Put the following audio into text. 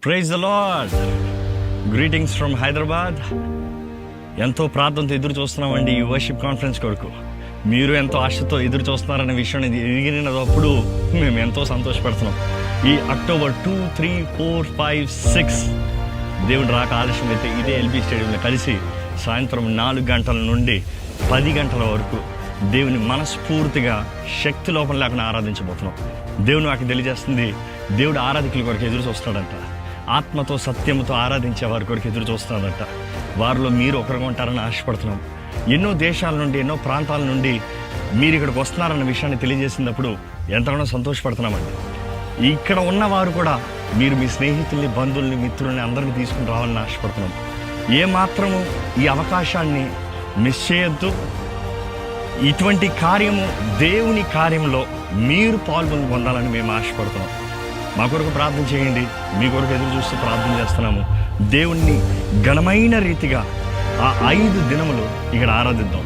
Praise the Lord. Greetings from Hyderabad. ఎంతో ప్రార్థనతో ఎదురు చూస్తున్నామండి ఈ వర్షిప్ కాన్ఫరెన్స్ కొరకు. మీరు ఎంతో ఆశతో ఎదురు చూస్తున్నారనే విషయాన్ని ఎదిగినప్పుడు మేము ఎంతో సంతోషపడుతున్నాం. ఈ అక్టోబర్ 2, 3, 4, 5, 6 దేవుడు రాక ఆలస్యం అయితే ఇదే ఎల్బీ స్టేడియంలో కలిసి సాయంత్రం 4 గంటల నుండి 10 గంటల వరకు దేవుని మనస్ఫూర్తిగా శక్తి లోపం లేకుండా ఆరాధించబోతున్నాం. దేవుని నాకు తెలియజేస్తుంది, దేవుడు ఆరాధికుల కొరకు ఎదురు చూస్తాడంట. ఆత్మతో సత్యముతో ఆరాధించే వారి కొరకు ఎదురు చూస్తున్నాడంట. వారిలో మీరు ఒకరుగా ఉంటారని ఆశపడుతున్నాం. ఎన్నో దేశాల నుండి, ఎన్నో ప్రాంతాల నుండి మీరు ఇక్కడికి వస్తున్నారన్న విషయాన్ని తెలియజేసినప్పుడు ఎంతగానో సంతోషపడుతున్నామండి. ఇక్కడ ఉన్నవారు కూడా మీరు మీ స్నేహితుల్ని, బంధువుల్ని, మిత్రుల్ని అందరినీ తీసుకుని రావాలని ఆశపడుతున్నాం. ఏమాత్రము ఈ అవకాశాన్ని మిస్ చేయొద్దు. ఇటువంటి కార్యము, దేవుని కార్యంలో మీరు పాల్గొని పొందాలని మేము ఆశపడుతున్నాం. మా కొరకు ప్రార్థన చేయండి. మీ కొరకు ఎదురు చూస్తూ ప్రార్థన చేస్తున్నాము. దేవుణ్ణి ఘనమైన రీతిగా ఆ 5 దినములు ఇక్కడ ఆరాధిద్దాం.